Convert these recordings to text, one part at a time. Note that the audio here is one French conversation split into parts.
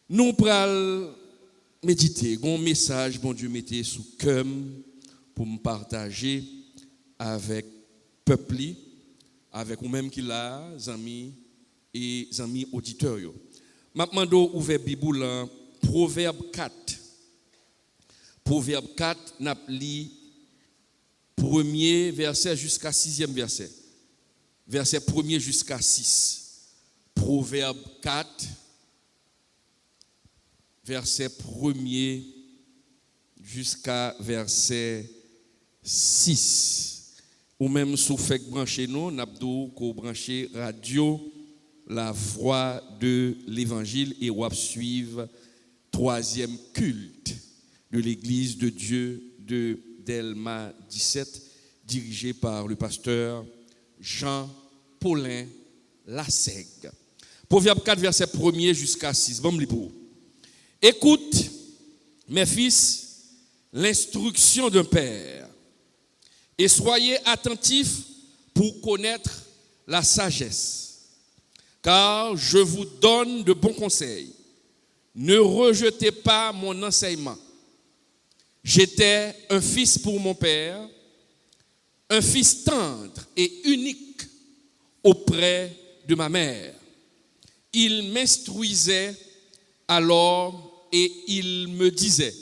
Nous pral méditer, un message bon Dieu mettez sous cœur pour me partager avec peuple, avec vous-même qui là, amis et amis auditeurs. M'a demandé ouvert Bible en Proverbe 4. Proverbe 4 n'a li premier verset jusqu'à sixième verset. Verset premier jusqu'à 6. Proverbe 4 verset 1er jusqu'à verset 6. Ou même sous fait brancher nous, n'abdou ko brancher radio la voix de l'évangile et on va suivre troisième culte de l'église de Dieu de Delma 17 dirigé par le pasteur Jean Paulin Lassègue. Proverbe 4 verset 1er jusqu'à 6. Bon pour. Écoute, mes fils, l'instruction d'un père, et soyez attentifs pour connaître la sagesse, car je vous donne de bons conseils. Ne rejetez pas mon enseignement. J'étais un fils pour mon père, un fils tendre et unique auprès de ma mère. Il m'instruisait alors et il me disait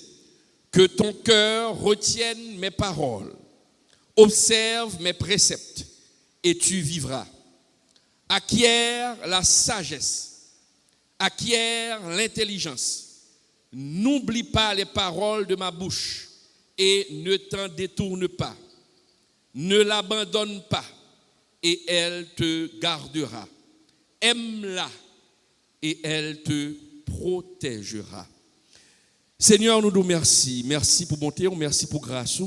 que ton cœur retienne mes paroles, observe mes préceptes et tu vivras. Acquiert la sagesse, acquiert l'intelligence. N'oublie pas les paroles de ma bouche et ne t'en détourne pas. Ne l'abandonne pas et elle te gardera. Aime-la et elle te protégera. Seigneur, nous nous remercions. Merci pour bonté, merci pour grâce.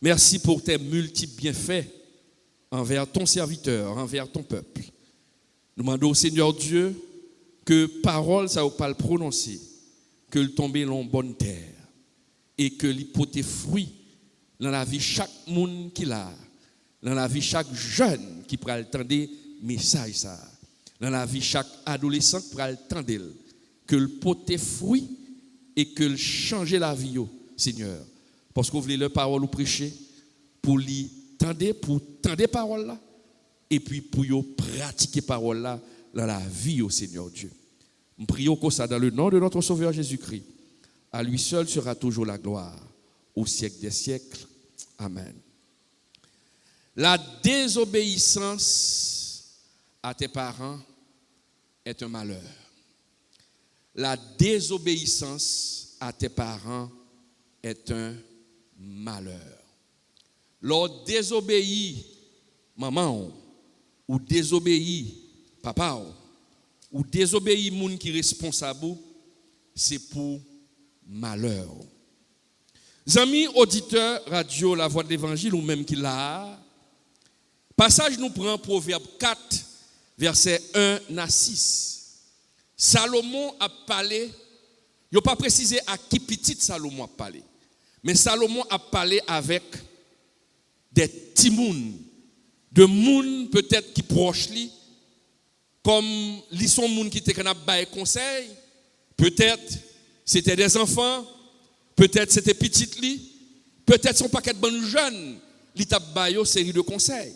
Merci pour tes multiples bienfaits envers ton serviteur, envers ton peuple. Nous demandons au Seigneur Dieu que parole, ça ne va pas le prononcer, que le tomber dans bonne terre et que l'hypothèse fruit dans la vie chaque monde qui l'a, dans la vie chaque jeune qui pourra entendre message ça, dans la vie chaque adolescent qui pourra entendre que le poté fruit et que le changer la vie, Seigneur. Parce que vous voulez leur parole ou prêcher pour lui tendre, pour tendre parole là et puis pour yo pratiquer parole là dans la vie au Seigneur Dieu. Nous prions comme ça dans le nom de notre Sauveur Jésus-Christ. À lui seul sera toujours la gloire au siècle des siècles. Amen. La désobéissance à tes parents est un malheur. La désobéissance à tes parents est un malheur. Lors désobéit maman ou désobéit papa ou désobéit moun qui responsable, c'est pour malheur. Amis auditeurs radio La Voix de l'Évangile ou même qui l'a, passage nous prend Proverbe 4 verset 1 à 6. Salomon a parlé, il n'a pas précisé à qui petit Salomon a parlé, mais Salomon a parlé avec des petits moun, de moun peut-être qui proche lui, comme ils sont moun qui étaient capable de conseil, peut-être c'était des enfants, peut-être c'était petit li, peut-être son paquet de bonnes jeunes, li t'a bayo série de conseils.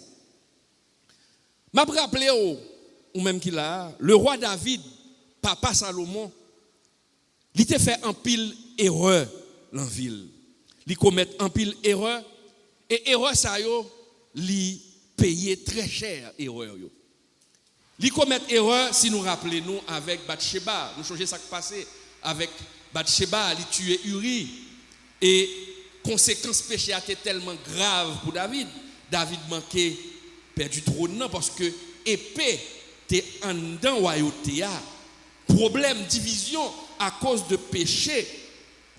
M'a rappelé ou même qu'il a, le roi David, papa Salomon, il t'a fait un pile erreur dans la ville. Il commet un pile erreur et erreur ça yo, li payer très cher erreur yo. Il commet erreur si nous rappelons avec Bathsheba, nous changer ça qui passé avec Bathsheba, il tué Uri et conséquence péché a été tellement grave pour David. David manquait perdu trône parce que épée était en dedans royauté a problème division à cause de péché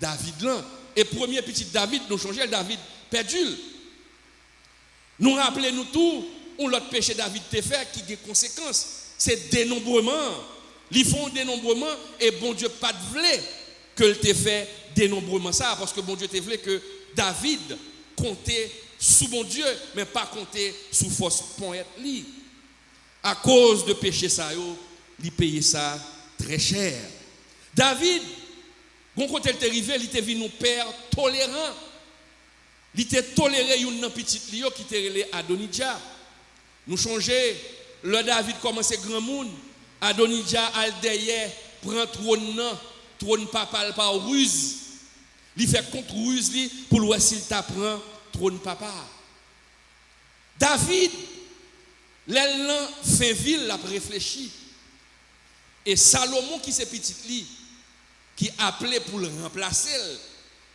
David là et premier petit David nous changer David perdu. Nous rappelons nous tout où l'autre péché David te fait qui a des conséquences, c'est dénombrement. Ils font dénombrement et bon Dieu pas de vle que le te fait dénombrement ça parce que bon Dieu te voulait que David comptait sous bon Dieu mais pas compter sous fausse pointe li. À cause de péché ça yo, il payait ça très cher. David, bon côté il était arrivé, il était venu père tolérant. Il était toléré une petite lio qui était relé Adonijah. Nous changer, le David commençait grand monde, Adonijah al derrière prend trône papa par ruse. Il fait contre ruse pour voir s'il t'apprend trône papa. David, l'élan fait ville l'a réfléchi. Et Salomon qui c'est petit li qui appelé pour le remplacer,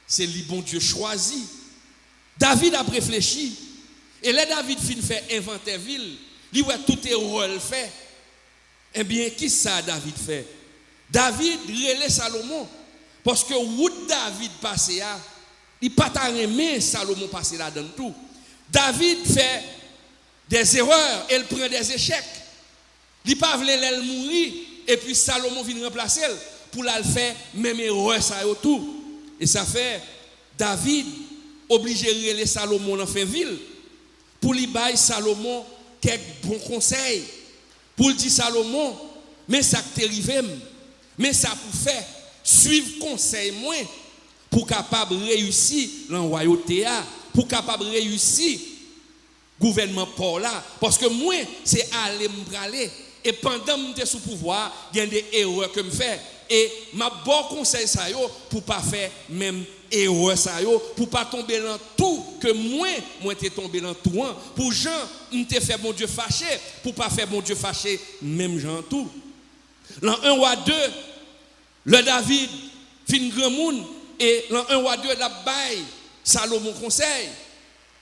c'est lui bon Dieu choisi. David a réfléchi. Et là David fin fait inventer ville, lui ouais tout est rôle fait. Eh bien qui ça David fait? David relève Salomon parce que où David passé à, il pas ta aimé Salomon passer là dans tout. David fait des erreurs, il prend des échecs. Il pas voulait l'elle mourir et puis Salomon vient remplacer pour la faire même erreur ça et tout. Et ça fait David obligé de relèver Salomon dans fin ville pour lui bailler Salomon quelques bons conseils. Pour lui dire Salomon, mais ça t'est arrivé, mais ça pour faire suivre conseil moi pour capable réussir dans royauté pour capable réussir gouvernement pour là parce que moi c'est aller me braler et pendant que j'étais sous pouvoir il y a des erreurs que me fait et ma bon conseil ça yo pour pas faire même erreur ça yo pour pas tomber dans tout que moi t'ai tombé dans tout pour Jean m'était fait bon Dieu fâché pour pas faire bon Dieu fâché même Jean tout dans 1 roi 2 le David fin grand monde et dans 1 roi 2 la baille Salomon conseil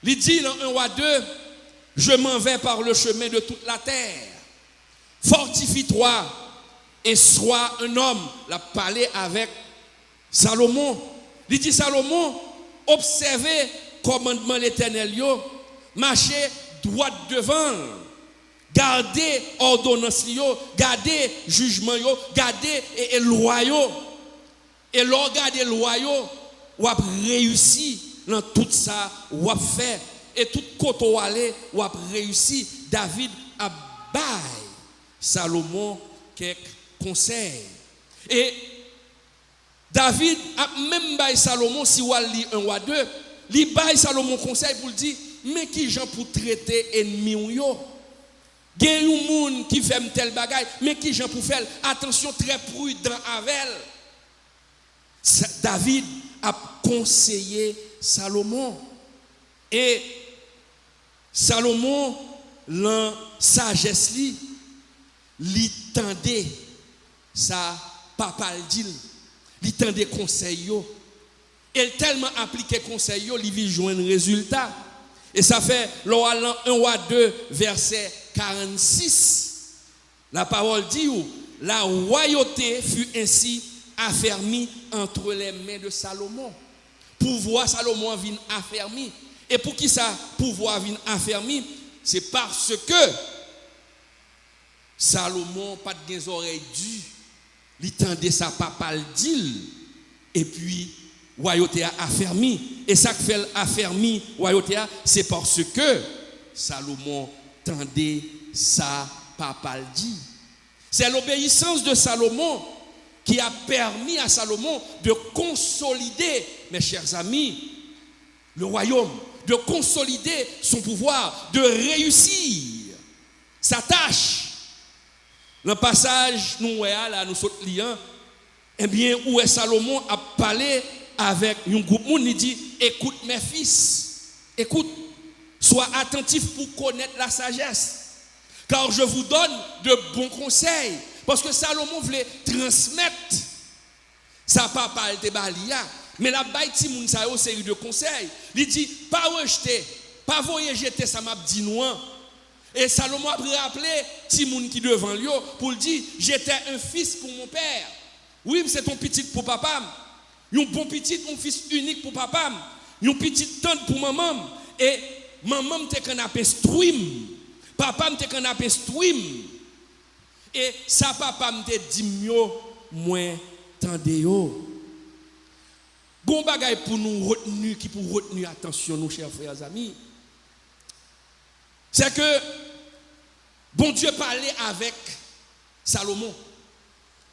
il dit dans 1 roi 2 je m'en vais par le chemin de toute la terre. Fortifie-toi et sois un homme. Il a parlé avec Salomon. Il dit Salomon, observez commandement l'Éternel, marchez droit devant, gardez ordonnance, gardez jugement, gardez et loi. Et l'on garde loi, ou a réussi dans tout ça, ou a fait. Et tout côté où aller ou a réussi David a bail Salomon quelques conseils et David a même bail Salomon si ou lit 1 roi 2 li bail Salomon conseil pour dire mais qui gens pour traiter ennemi ou yo gen yon moun qui fait tel bagay mais qui gens pour faire attention très prudent avec David a conseillé Salomon et Salomon, la sagesse li tendait sa papa le dit, li tendait conseil yo. Elle tellement appliqué conseil yo, li vi joindre résultat. Et ça fait l'on 1 roi 2 verset 46. La parole dit la royauté fut ainsi affermie entre les mains de Salomon. Pouvoir Salomon vient affermi. Et pour qui ça pouvoir vient affermi, c'est parce que Salomon pas de des oreilles dues, il tendait sa papa le dit et puis royauté a affermi et ça qui fait affermi royauté c'est parce que Salomon tendait sa papa le dit. C'est l'obéissance de Salomon qui a permis à Salomon de consolider, mes chers amis, le royaume, de consolider son pouvoir, de réussir sa tâche. Le passage, nous là, nous sommes liants, eh bien, où est Salomon a parlé avec un groupe, il dit, écoute mes fils, écoute, sois attentif pour connaître la sagesse, car je vous donne de bons conseils, parce que Salomon voulait transmettre sa papa de Balia. Mais la baille ti moun sa yo série de conseils. Il dit pas rejeter, pas voyer jeter ça m'a dit non. Et Salomon a rappelé ti moun qui devant lui pour dire j'étais un fils pour mon père. Oui, c'est ton petit pour papa. Un bon petit, un fils unique pour papa. Un petit tante pour maman et maman te qu'on a instruim. Papa te qu'on a instruim. Et sa papa me dit mieux moins tendez yo. Bon bagay pour nous retenir, qui pour retenir attention, nos chers frères et amis, c'est que bon Dieu parlait avec Salomon.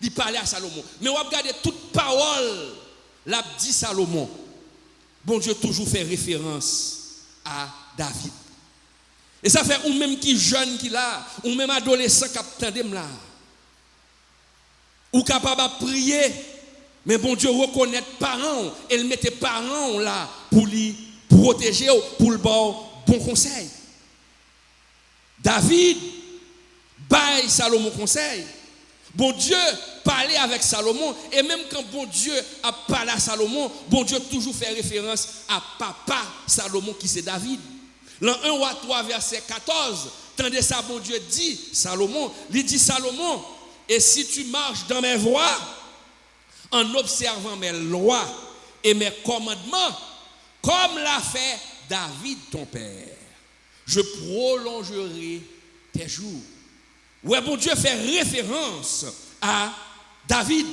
Il parlait à Salomon. Mais on regarde toute parole, l'a dit Salomon. Bon Dieu toujours fait référence à David. Et ça fait ou même qui jeune qui là, ou même adolescent qui attendait là. Ou capable de prier, mais bon Dieu reconnaît parents, elle mettait parents là pour lui protéger, pour le bon conseil. David baille Salomon conseil. Bon Dieu parlait avec Salomon, et même quand bon Dieu a parlé à Salomon, bon Dieu toujours fait référence à papa Salomon qui c'est David. Dans 1 Roi 3 verset 14, tandis ça bon Dieu dit Salomon, il dit Salomon, et si tu marches dans mes voies, en observant mes lois et mes commandements, comme l'a fait David ton père, je prolongerai tes jours. Ouais, bon Dieu fait référence à David.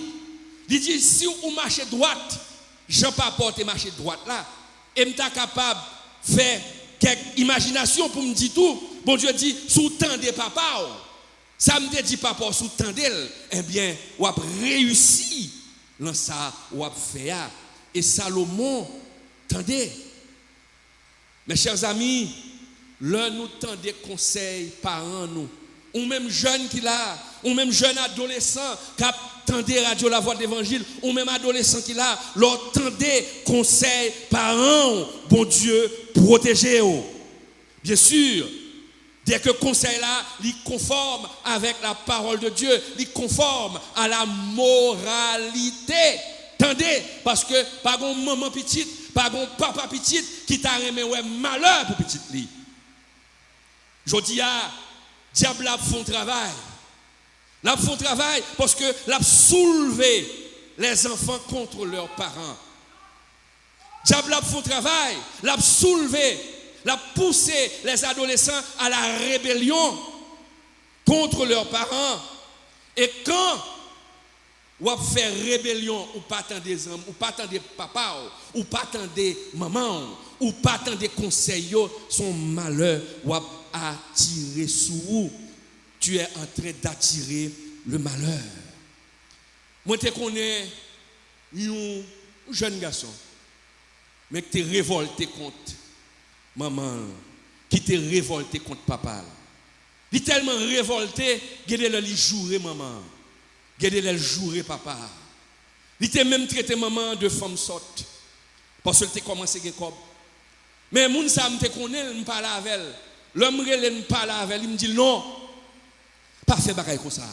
Il dit, si vous marchez droite, je ne peux pas porter marcher droite là, et je suis capable de faire quelques imaginations pour me dire tout. Bon Dieu dit, sous tendez papa, ça me dit papa, sous tendez, eh bien, vous avez réussi dans ça, vous avez fait. Et Salomon, tendez. Mes chers amis, là nous tendez conseils parents nous. Ou même jeune qui là, ou même jeune adolescent qui attendait radio la voix de l'évangile, ou même adolescent qui là, leur tendez conseil parents, bon Dieu, protégez-vous. Bien sûr, dès que conseil là, il conforme avec la parole de Dieu, il conforme à la moralité. Tendez, parce que pas gon maman petite, pas gon papa petite qui t'a remis ouais malheur pour petite li. Jodi a diable a font travail. L'a font travail parce que l'a soulevé les enfants contre leurs parents. Diable a font travail, l'a soulevé, l'a poussé les adolescents à la rébellion contre leurs parents. Et quand ou faire rébellion ou pas attendre des hommes, ou pas attendre papa, ou pas attendre maman, ou pas attendre conseils, son malheur ou attirer sur vous. Tu es en train d'attirer le malheur. Moi je connais un jeune garçon mais qui t'es révolté contre maman, qui t'es révolté contre papa. Il est tellement révolté, il jouer maman. Gardez-le jouer papa. Il était même traité maman de femme sorte. Parce qu'il était commencé à comme. Mais moun sa me connaît, me parle avec elle. L'homme relè me parle avec elle, il me dit non. Pas faire bagaille comme ça.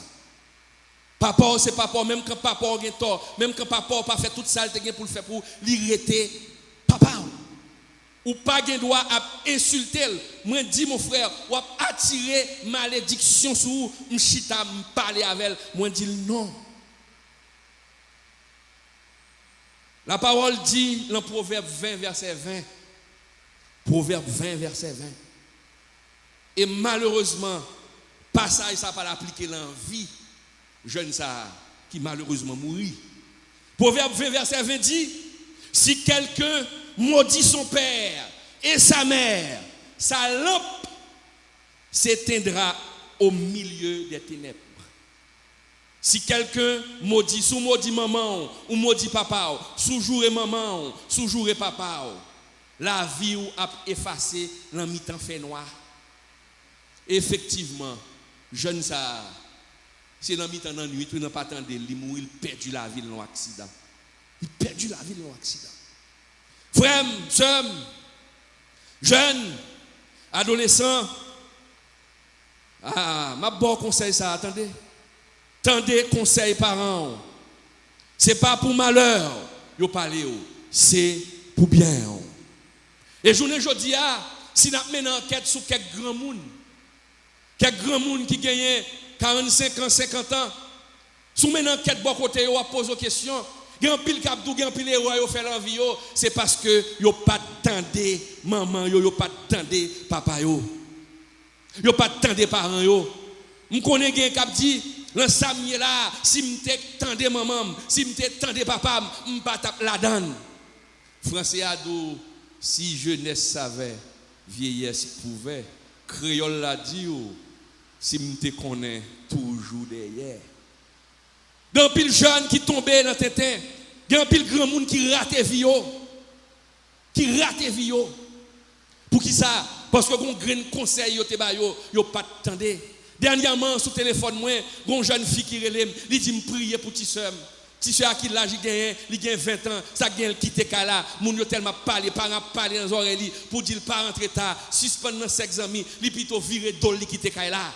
Papa c'est papa, même quand papa a tort, même quand papa pas fait toute ça pour le faire pour l'irriter papa. Ou pas gen droit à insulter. Moi dis mon frère, ou à attirer malédiction sur vous, m'chita me parler avec elle, moi dis non. La parole dit dans Proverbe 20 verset 20. Proverbe 20 verset 20. Et malheureusement, passage ça pas l'appliquer dans la vie jeune ça qui malheureusement mourit. Proverbe 20 verset 20 dit, si quelqu'un maudit son père et sa mère, sa lampe s'éteindra au milieu des ténèbres. Si quelqu'un maudit, sous maudit maman ou maudit papa, sous jouer maman, sous jouer papa, la vie ou a effacé dans mi-temps fait noir. Effectivement, jeune ça, c'est dans mi-temps dans nuit, il n'a pas attendu, il mourit, il perdu la vie dans l'accident. Il perdu la vie dans l'accident. Frère, soeur, jeune, adolescent, ma bon conseil ça, attendez. Tendez conseil parents. C'est pas pour malheur, yo parlez, c'est pour bien. Et journée aujourd'hui, si nous menons enquête sur quelques grands monde qui gagnent 45 ans, 50 ans, si nous menons enquête bon côté, on pose aux questions. Gan pile kapdou, gan pile héros yo fait l'envie yo, c'est parce que yo pas tendé maman yo pas tendé papa yo pas tendé parents yo. M connais gen k'ap di dans samye là, si m'te tendé maman, si m'te tendé papa, m pas tap la donne. Français a dit si jeunesse savait, vieillesse pouvait. Créole l'a dit si m'te connais toujours derrière. Grand pile jeune qui tombait dans tétin. Grand pile grand monde qui rate vie yo. Qui rate vie yo. Pour qui ça? Parce que gon grain conseil yo te ba yo pas attendé. Dernièrement sur téléphone moi, gon jeune fille qui relève, il dit me prier pour ti sœur. Ti sœur qui l'âge il gagne 20 ans, ça gagne quitter kala, moun yo tellement parler, parents parler dans oreilles pour dire pas rentrer tard, suspendre dans sex amis, li plutôt virer dol li quitter kala.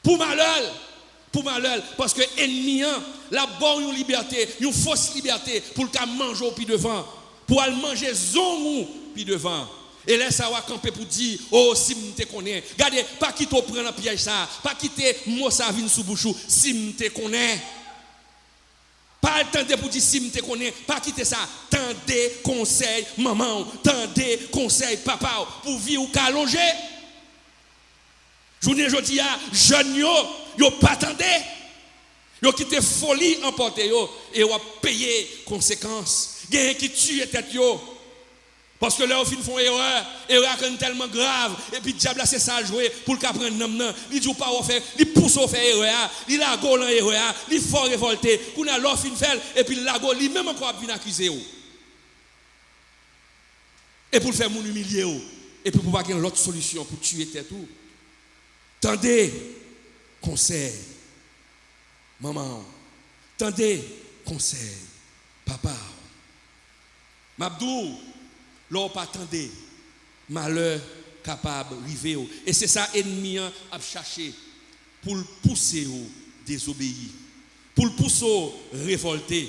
Pour malheur, parce que ennemi la bonne une liberté, une fausse liberté pour qu'à manger au pied devant, pour aller manger zon ou pied devant. Et là ça va camper pour dire oh si me te connais. Regardez, pas quitter prendre piège ça, pas quitter mot ça vient sous bouchou, si me te connais. Pas attendre pour dire si me te connais, pas quitter ça. Tendez conseil maman, tendez conseil papa pour vivre ou qu'allonger. Journée jodi a jeune yo pas attendé. Yo quitté folie emporter yo et yo payer conséquences. Gain qui tue tête yo. Parce que là, au fin font erreur est tellement grave, et puis le diable c'est ça jouer pour qu'il prenne nom. Il dit pas faire, il pousse au faire erreur, il a go dans erreur, il faut révolter, qu'on a l'offre fin faire, et puis la go lui même encore vient accuser ou. Et pour le faire mon humilier ou, et puis pour pas avoir l'autre solution pour tuer tête ou. Tendez conseil maman, tendez conseil papa. Mabdou l'on pas attendez malheur capable river et c'est ça ennemi a cherché pour le pousser au désobéir, pour le pousser au révolter.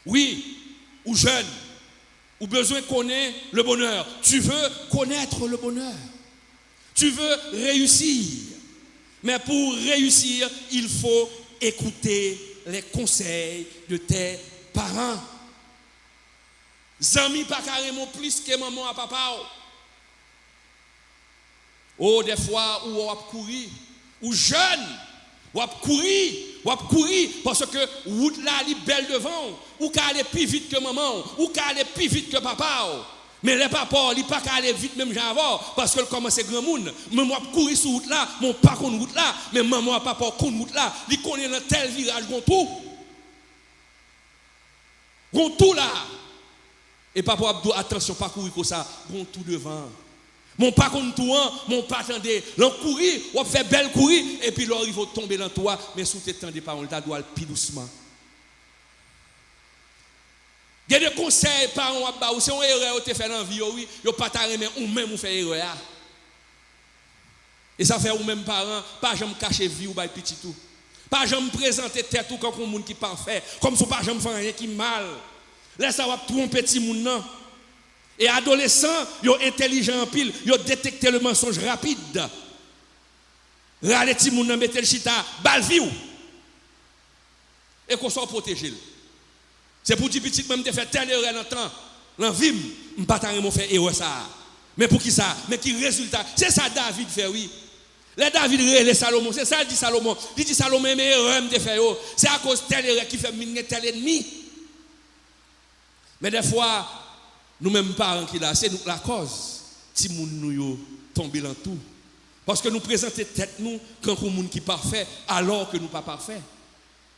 Oui, ou jeune, ou besoin de connaître le bonheur. Tu veux connaître le bonheur. Tu veux réussir. Mais pour réussir, il faut écouter les conseils de tes parents. Zami pas carrément plus que maman à papa. Oh, des fois, où on va courir, ou jeune, on va courir, parce que route là, elle est belle devant, ou qu'elle aller plus vite que maman, ou qu'elle aller plus vite que papa. Mais les papas, il pas qu'à aller vite même avant, parce que comment c'est grand monde. Mais moi, courir sur route là, mon pas contre route là, mais maman, papa contre route là, il connaît dans tel virage, gon tout là. Et papa Abdou, attention, pas courir comme ça, bon tout devant. Mon pas contre toi, mon pas attendez. L'on courir, on fait belle courir, et puis l'on il va tomber dans toi, mais sous tes temps de parole, tu dois aller plus doucement. Il y a des conseils par un ou c'est une erreur que tu fais dans la vie, oui, il n'y a pas de mais ou même ou fait erreur. Et ça fait ou même parents, pas jamais cacher vie ou petit tout. Pas jamais présenter tête tout comme un monde qui parfait, comme si pas jamais faire rien qui mal. Là, ça va tromper petit monde non. Et adolescents, ils sont intelligents en pile, ils ont détecté le mensonge rapide. Rale petit monde mettre le chita, bal vie. Et qu'on soit protégé. C'est pour dire petit même de faire telle erreur dans le temps, dans la vie, je ne peux pas faire erreur ça. Mais pour qui ça? Mais qui résultat? C'est ça David fait, oui. Les David les Salomon, c'est ça dit Salomon. Il dit Salomon, mais erreur de faire. C'est à cause de telle erreur qui fait miner tel ennemi. Mais des fois, nous-mêmes parents qui là, c'est nous la cause. Si nous tombons dans tout. Parce que nous présentons tête nous quand un monde qui est parfait, alors que nous ne sommes pas parfaits.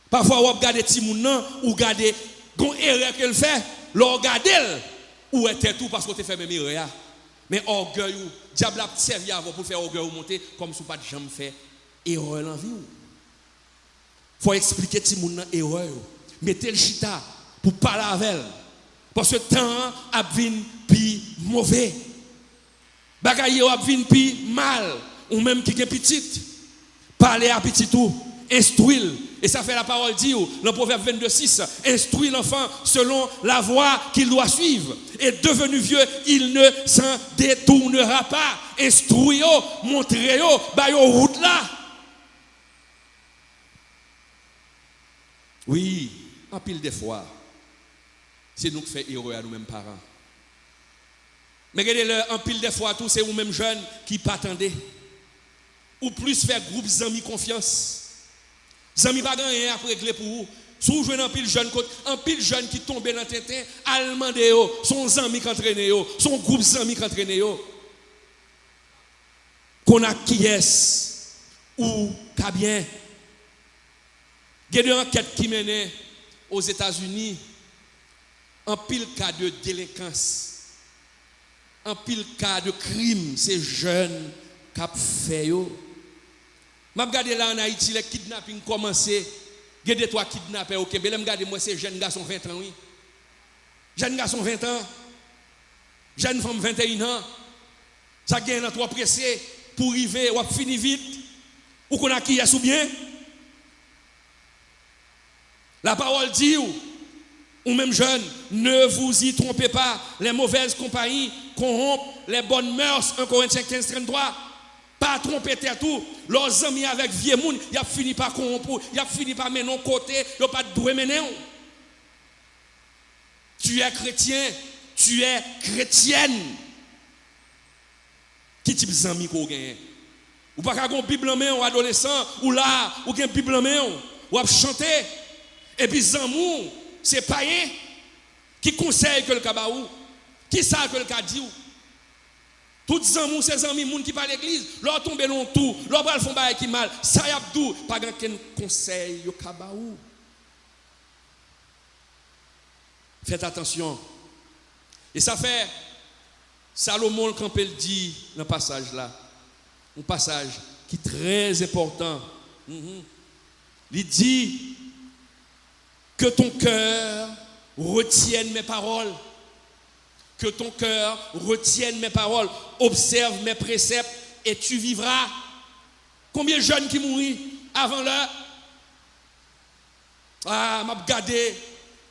Parfois, on regarde petit monde ou regarder une erreur qu'elle fait, l'on regarde ou était tout parce qu'on te fait même erreur. Mais orgueil, diable a servi avant pour faire orgueil monter comme si pas de jamais fait erreur dans la vie. Il faut expliquer petit monde erreur. Mettez le chita pour parler avec elle. Parce que le temps a vint plus mauvais. Bagaille a vint plus mal. Ou même qui est petite. Parler à petit tout. Instruire. Et ça fait la parole dit dans le Proverbe 22:6. Instruire l'enfant selon la voie qu'il doit suivre. Et devenu vieux, il ne s'en détournera pas. Instruire, montrer, bailler route là. Oui, en pile des fois. C'est nous qui faisons erreur à nous-mêmes parents. Mais regardez-le, en pile des fois, tous c'est vous-mêmes jeunes qui pas attendaient. Ou plus faire groupe d'amis confiance. Amis pas rien à régler pour vous. Si vous jouez en pile jeune, qui tombent dans le tétin, allemand son amis qui entraînent, son groupe d'amis qui entraînent. Qu'on a qui est ou qu'a bien. Il y a des enquêtes qui mènent aux États-Unis en pile cas de délinquance, en pile cas de crime, ces jeunes qui ont fait. Je regarde là en Haïti, les kidnappings commencé. Il y a des trois kidnappés au Québec. Je regarde moi, ces jeunes garçons 20 ans. Oui. Jeunes garçons 20 ans. Jeunes femmes 21 ans. Ça gagne trop pressé pour arriver ou finir vite. Ou qu'on a qui est sous bien. La parole dit, ou même jeunes, ne vous y trompez pas. Les mauvaises compagnies corrompent les bonnes mœurs. 1 Corinthiens 15, 33. Pas tromper tout. Leurs amis avec vieux monde, ils ont fini par corrompre, ils ont fini par mener côté, ils n'ont pas de doué mener. Tu es chrétien, tu es chrétienne. Qui type d'amis qu'on gagne? Ou pas qu'à une Bible en main, ou adolescent, ou là, ou une Bible en main, ou à chanter. Et puis Zamou, c'est païen qui conseille que le cabaou, qui sait que le cas dit. Tous les amis, ces amis, gens qui parlent à l'église, leur tomber dans tout, leur bras font bail qui mal, ça y a tout, pas grand conseil au cabaou. Faites attention. Et ça fait Salomon quand il dit dans le passage là, un passage qui est très important. Il dit que ton cœur retienne mes paroles. Que ton cœur retienne mes paroles, observe mes préceptes et tu vivras. Combien de jeunes qui mourent avant l'heure? Ah, m'a regardé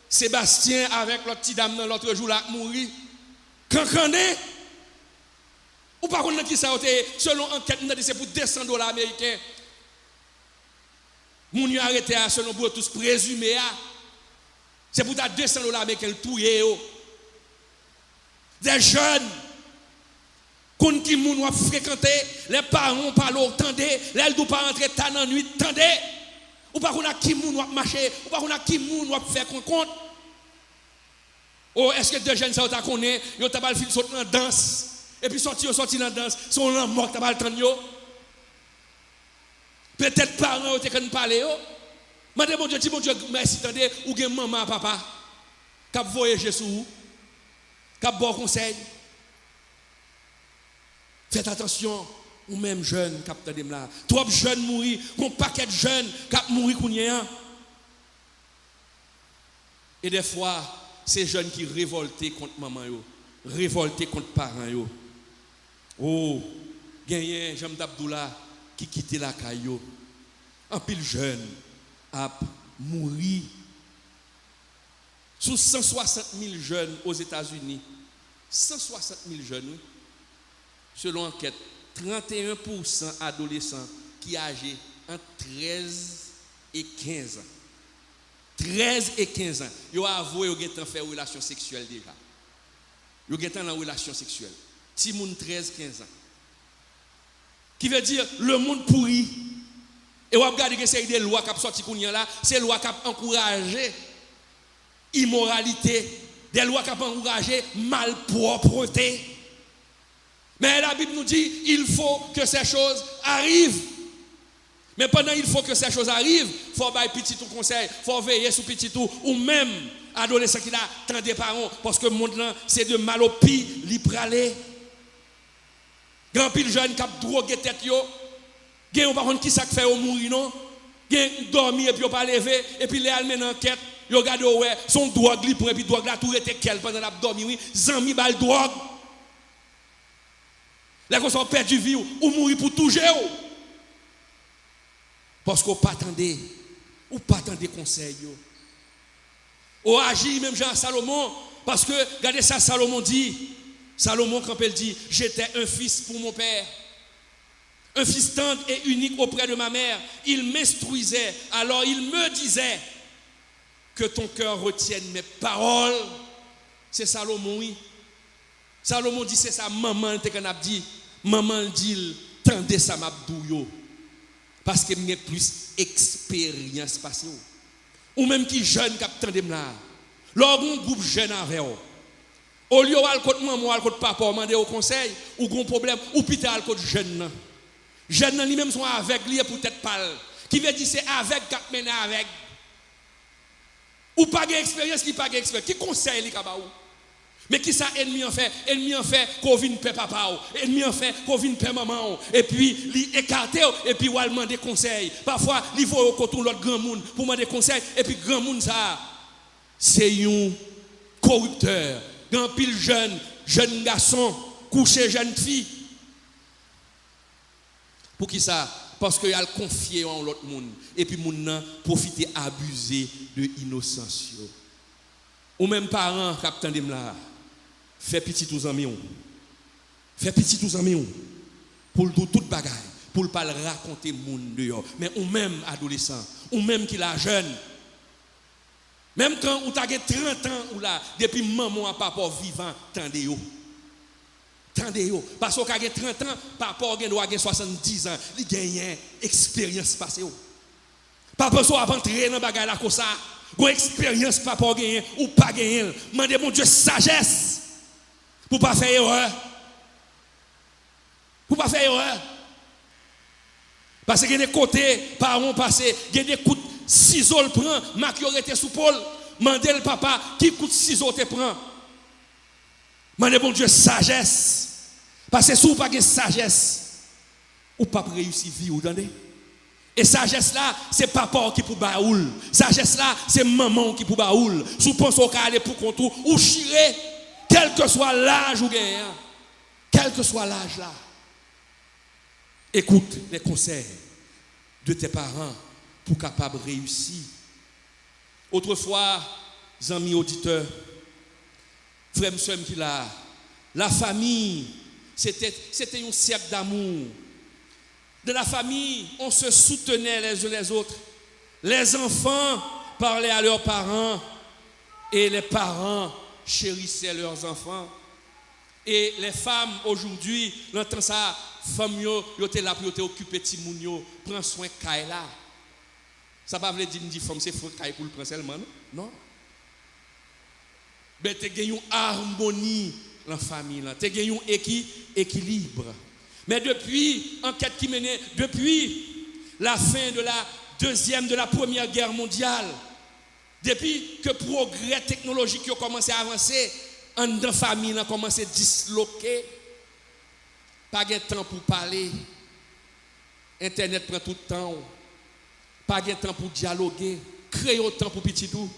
Sébastien avec l'autre petite dame l'autre jour là mourir. Quand est? Ou par contre qui ça selon enquête c'est pour $200 américains. Moun yo arrêté selon pour tous présumé c'est pour ta $200 américains tout yo. Des jeunes qui moun fréquenté, les parents parlent, tendez, les dou pas rentrer tan en nuit, tendez. Ou pas qu'on a qui moun marcher, ou pas qu'on a qui moun faire compte. Oh, est-ce que des jeunes ça t'a connaît, yo t'a pas fil sortir en danse et puis sorti dans danse, son lan mort t'a pas tendre yo. Peut-être parents te kan parler yo. Mandez mon Dieu, merci tendez ou gen maman papa qui voyager sur vous. Cap bon conseil. Faites attention, ou même jeunes qui ont là. Trop jeunes mourir, un paquet de jeunes qui ont mouru kounien. Et des fois, ces jeunes qui révoltent contre maman yo, révoltent contre parents yo. Oh, gagné Jean d'Abdoula qui quitte la caillou. Un pile jeune a mouru. Sous 160 000 jeunes aux États-Unis, 160 000 jeunes, selon enquête, 31% adolescents qui âgés entre 13 et 15 ans. 13 et 15 ans. Ils ont avoué qu'ils ont fait une relation sexuelle déjà. Ils ont fait une relation sexuelle. Si moun 13-15 ans. Qui veut dire le monde pourri. Et on regarde que c'est des lois qui ont sorti là, c'est des lois qui ont encouragé immoralité, des lois qui ont encouragé malpropreté. Mais la Bible nous dit il faut que ces choses arrivent. Mais pendant il faut que ces choses arrivent, il faut bailler petit tout conseil, il faut veiller sur petit tout, ou même adolescent qui a tant des parents, parce que le monde là, c'est de mal au pis, li pralé. Grand pile jeune qui a drogué tête yo, gen par contre qui ça fait au mourir non, gen dormi et puis pas lever et puis les almen enquête. Yo regarde ouais son drogue li pour et puis drogue là tout était quel pendant la dormi oui zami bal drogue les gens sont perdu vie ou mourir pour toujours parce qu'on pas attendait ou pas attendait conseil yo ou agit même Jean Salomon parce que regardez ça Salomon quand il dit j'étais un fils pour mon père, un fils tendre et unique auprès de ma mère, il m'instruisait alors il me disait que ton cœur retienne mes paroles. C'est Salomon, oui. Salomon dit, c'est ça, maman, dit, maman dit, tendez ça, m'abdouyo. Parce que j'ai plus expérience passée. Ou même qui jeune qui tendez là. Lors un groupe jeune avec eux. Au lieu de côté maman, côté papa, demander au conseil, ou un problème, ou plutôt à côté jeune. Jeune lui-même sont avec lui pour peut-être pas. Qui veut dire c'est avec qui mène avec. Ou pas d'expérience, qui pas d'expérience. Qui conseille les cabaou? Mais qui ça ennemi en fait? Ennemi en fait qu'on vienne paix papa, ennemi en fait qu'on vienne paix maman, et puis li écarter et puis ou demander conseil. Parfois, il faut qu'on l'autre grand monde pour demander conseil et puis grand monde ça c'est un corrupteur, grand pile jeune garçon, couché jeune fille. Pour qui ça? Parce qu'il a confié en l'autre monde et puis moun nan profiter abuser de innocence. Ou même parents qui attendent là. Fais petit aux amis. Fais petit aux amis. Pour tout bagaille. Pour ne pas raconter monde dehors. Mais ou même adolescent. Ou même qui la jeune. Même quand ou t'as 30 ans ou là. Depuis maman à papa vivant. Tendez-yo. Tendez-yo. Parce qu'on a 30 ans. Papa a 70 ans. Il gagne expérience passée. Papa soit rentrer dans bagaille là comme ça. Une expérience papa gagne ou pas gagne. Mandez mon Dieu sagesse. Pour pas faire erreur. Pour pas faire erreur. Parce que des côtés, parents passés, il y a des coups de ciseaux le prend, Mac y aurait été sous Paul, mandez le papa, qui coup de ciseaux te prend. Mandez bon Dieu sagesse. Parce que si vous n'avez pas de sagesse, vous ne pouvez pas réussir à vivre, vous entendez? Et sagesse là, c'est papa qui pour baoul. Sagesse là, c'est maman qui pour baoul. Si vous pensez qu'à aller pour contour, ou chirer. Quel que soit l'âge ou gagnant, quel que soit l'âge là, écoute les conseils de tes parents pour capable réussir. Autrefois, amis auditeurs, frères et sœurs qui là, la famille, c'était un cercle d'amour. De la famille, on se soutenait les uns les autres. Les enfants parlaient à leurs parents et les parents chérissaient leurs enfants. Et les femmes aujourd'hui, l'entend ça, femmes yo étaient là pour occuper petit moun yo, prend soin de là. Ça pas veut dire une femme c'est faut caille pour le prendre seulement non. Ben tu gagnes une harmonie dans la famille là, tu gagnes un équilibre. Mais depuis enquête qui menait depuis la fin de la Première Guerre mondiale, depuis que le progrès technologique a commencé à avancer, en dans la famille a commencé à disloquer. Pas de temps pour parler. Internet prend tout le temps. Pas de temps pour dialoguer. Créer autant pour petit tout.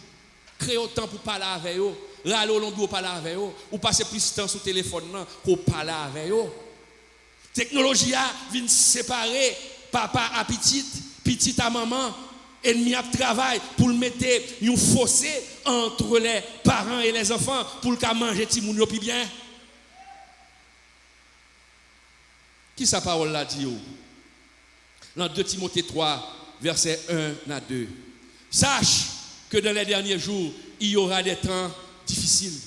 Créer autant pour parler avec eux. Râler au long de parler avec eux. Ou passer plus de temps sur le téléphone pour parler avec eux. Technologie vient séparer papa à petite à maman. Ennemi à travail pour mettre un fossé entre les parents et les enfants pour le manger ti moun yo pi bien. Qui sa parole là dit? Dans 2 Timothée 3 verset 1 à 2. Sache que dans les derniers jours, il y aura des temps difficiles.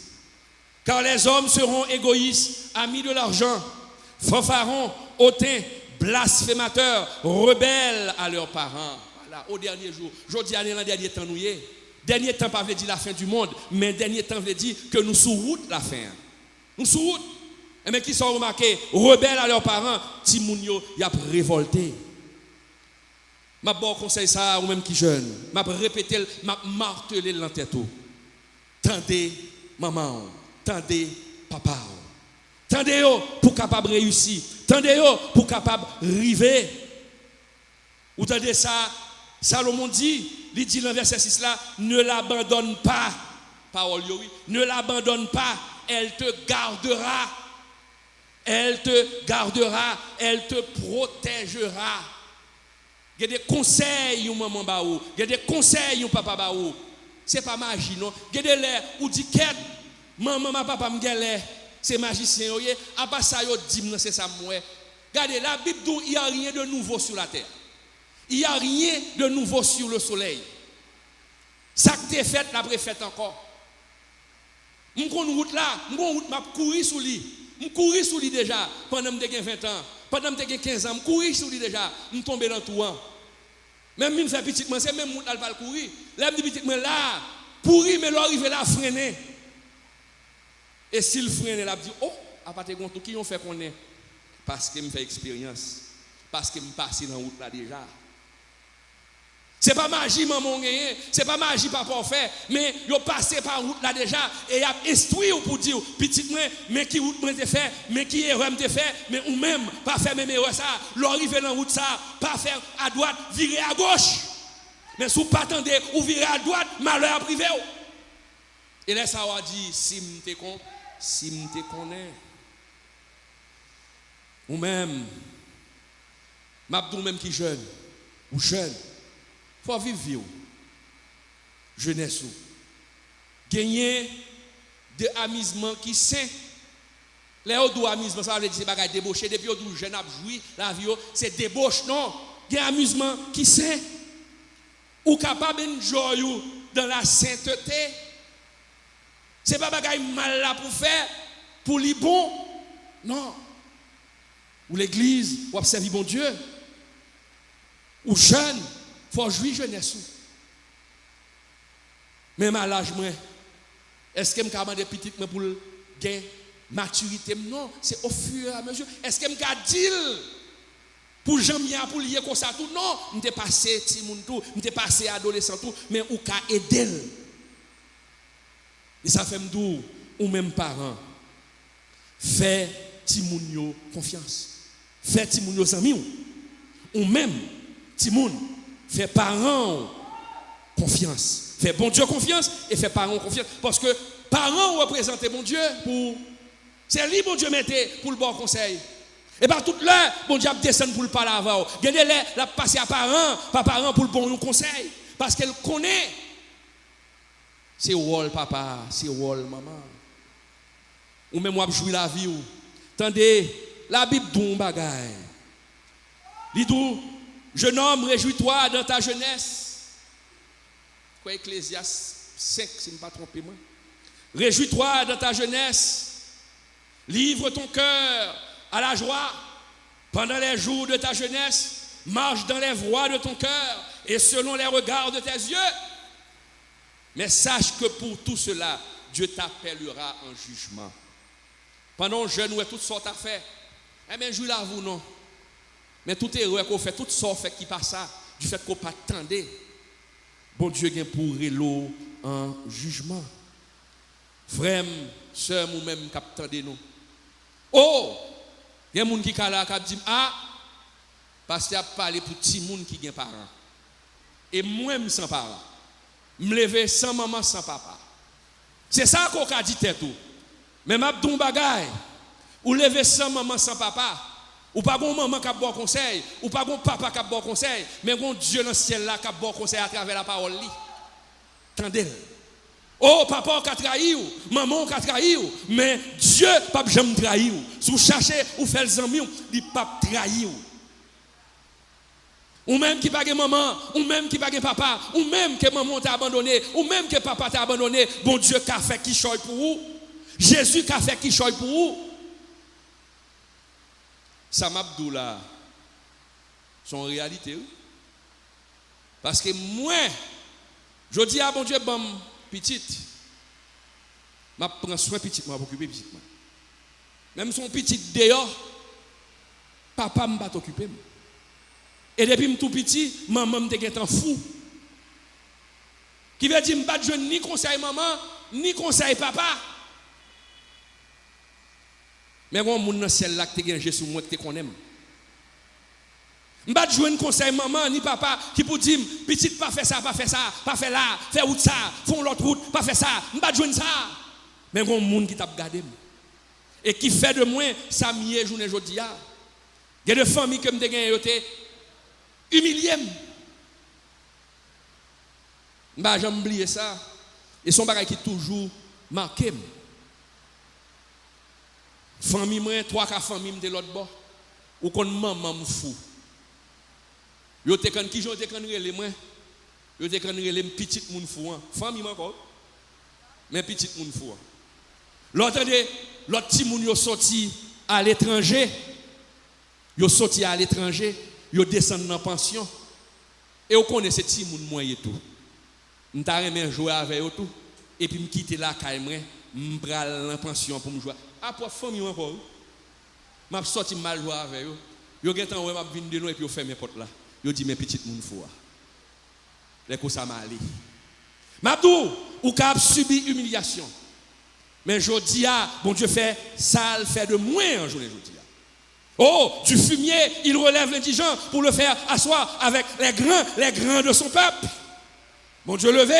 Car les hommes seront égoïstes, amis de l'argent, fanfarons, hautains, blasphémateurs, rebelles à leurs parents. Au dernier jour, je dis aller dans le dernier temps nous y est. Dernier temps pas veut dire la fin du monde, mais dernier temps veut dire que nous sous route la fin. Nous sous route. Et mais qui sont remarqués rebelles à leurs parents, ti moun yo y a révolté. M'a bon conseil ça ou même qui jeune, m'a répété, m'a martelé dans tête. Tendez maman, tendez papa. Tendez yo pour capable réussir. Tendez yo pour capable river. Ou tendez ça Salomon dit, il dit dans verset 6 là, ne l'abandonne pas. Parole oui, ne l'abandonne pas, elle te gardera. Elle te gardera, elle te protégera. Il y a des conseils ou maman baou, il y a des conseils ou papa baou. C'est pas magie non. Il y a des l'air ou dit quête maman papa me galère, c'est magicien oyé, à pas ça yo dit c'est ça moi. Regardez la Bible dit il y a rien de nouveau sur la terre. Il n'y a rien de nouveau sur le soleil. Ça que tu as fait, la préfète encore. Je suis route là, je courir sous lui. Je courir sous lui déjà pendant que j'ai 20 ans. Pendant que j'ai 15 ans, je courir sous lui déjà. Je tombe dans tout. Même si je fais petit, c'est même route là, je vais courir. Là, je dis petit, là, courir, mais là, arriver là, freiner. Et s'il freine, là, je dis, oh, à partir de tout, qui ont fait qu'on est? Parce que je fais expérience. Parce que je passe dans la route là déjà. C'est pas magie maman gagné, c'est pas magie papa fait, mais yo passé par route là déjà et y a instruit pour dire petit moi mais qui route moi fait, mais qui erreur me fait, mais ou même pas faire même erreur ça, l'arriver dans route ça, pas faire à droite, virer à gauche. Mais si vous pas attendez ou virer à droite, malheur à privé. Et là ça va dire si me connais ou même m'abdou même qui jeune ou jeune faut vivre jeunesse ou gagner de amusement qui sain les autres amusement ça veut dire c'est bagage débauché depuis au jeune a joué la vie c'est débauche non gain amusement qui sain ou capable de jouer dans la sainteté c'est pas bagage mal là pour faire pour les bon non ou l'église ou observer bon Dieu ou jeune faut jouir jeunesse. Même à l'âge moi, est-ce que me demande petit moi pour gagner maturité non, c'est au fur et à mesure. Est-ce que me dire pour jamais pour lier comme ça tout non, m'était passé petit monde tout, m'était passé adolescent tout, mais ou ka aider. Et ça fait m'dou ou même parents fait petit moun yo confiance. Fait petit moun yo ami ou même petit moun fait parents confiance. Fait bon Dieu confiance et fait parents confiance. Parce que parents représentent bon Dieu pour. C'est lui, bon Dieu, mettait pour le bon conseil. Et bien, toute l'heure, bon Dieu descend pour le parler avant. Regardez-les, la passer à parents, pas parents pour le bon conseil. Parce qu'elle connaît. C'est rôle papa, c'est rôle maman. Ou même moi, je joue la vie. Attendez, la Bible dit un bagaille. Il dit, jeune homme, réjouis-toi dans ta jeunesse. Quoi, Ecclésiaste 5, si je ne me pas trompé moi. Réjouis-toi dans ta jeunesse. Livre ton cœur à la joie pendant les jours de ta jeunesse. Marche dans les voies de ton cœur et selon les regards de tes yeux. Mais sache que pour tout cela, Dieu t'appellera en jugement. Pendant jeune, où est toutes sortes à faire. Eh bien, je l'avoue, non. Mais tout erreur qu'on fait, toutes sortes fait qui passe ça, du fait qu'on pas attendait. Bon Dieu vient pour l'eau en jugement. Frère, sœur, ou même qui attendez nous. Oh, il y a des gens qui disent ah, parce qu'il y a parlé pour petit monde qui ont parents. Et moi-même sans parents. Me lever sans maman, sans papa. C'est ça qu'on a dit tout. Mais m'a dit un bagay, ou lever sans maman, sans papa, ou pas bon maman qui a bon conseil, ou pas bon papa qui a bon conseil, mais bon Dieu dans le ciel là qui a bon conseil à travers la parole. Tendez. Oh, papa qui a trahi, maman qui a trahi, mais Dieu pas jamais trahi. Si vous cherchez ou faites les amis, il pas trahi. Ou même qui pas de maman, ou même qui pas de papa, ou même que maman t'a abandonné, ou même que papa t'a abandonné, bon Dieu qui a fait qui choisit pour vous. Jésus qui a fait qui choisit pour vous. Ça m'abdou là, son réalité. Parce que moi, je dis à bon Dieu, bon, petite, je prends soin petite, je m'occuper petite. Même son petit dehors, papa ne va t'occuper. Et depuis que je suis tout petit, maman me dit fou. Qui veut dire que je ne ni conseil maman, ni conseil papa. Mais quand mon dans ciel là que tu as Jésus moi que tu connais. Je ne joue conseil maman ni papa qui pour dire petite pas faire ça, pas faire ça, pas faire là, faire route ça, font l'autre route, pas faire ça. Je ne joue ça. Mais quand monde qui t'a regardé et qui fait de moi ça mieux journée aujourd'hui. Il y a des familles que me gagné humilié. Bah j'ai oublié ça et son bagage qui toujours marqué. Famille moi 3-4 familles de l'autre bord ou kon maman me fou. Yo te kan ki yo te kan relé moi. Yo te kan relé petite moun fou. Famille encore. Mais petite moun fou. L'autre petit moun yo sorti à l'étranger. Yo sorti à l'étranger. Yo descend dans pension et on connaît ces petits moun moyen tout m'ta remen jouer avec eux tout et puis me quitter là caille moi m'bral en pension pour me jouer après famille encore m'a sorti mal jouer avec eux yo gen temps ouais m'a vinn de nous et puis yo fermer porte là yo dit mes petites moun fou les coups ça m'a allé. Mabdou, ou cap subi humiliation. Mais jodi a, bon Dieu fait ça le fait de moins en journée jodi a. Oh, du fumier, il relève l'indigent pour le faire asseoir avec les grands de son peuple. Bon Dieu levé,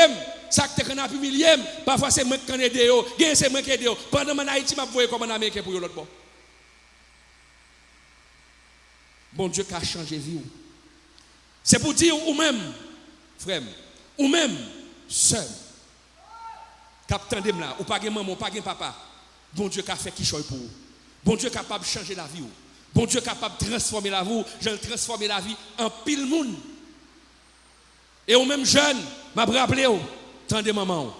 ça que t'es qu'on a humilié, parfois c'est moi qui en aide yo, gain c'est moi qui aide yo. Pendant mon Haïti m'a voyé comme un américain pour l'autre bon. Bon Dieu qui a changé vie. C'est pour dire ou même frère, ou même sœur. Captain de là, ou pas de maman, ou pas de papa. Bon Dieu qui a fait qui choisit pour vous. Bon Dieu capable de changer la vie. Bon Dieu capable de transformer la vie. Je transformer la vie en pile monde. Et ou même jeune, m'a rappelé tendez maman,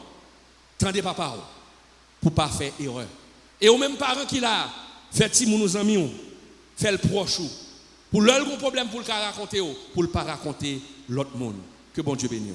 tendez papa pour pas faire erreur. Et ou même parents qui là, fait ti nos amis, fait le proche pour leur problème pour le raconter pour le pas raconter l'autre monde. Que bon Dieu bénisse.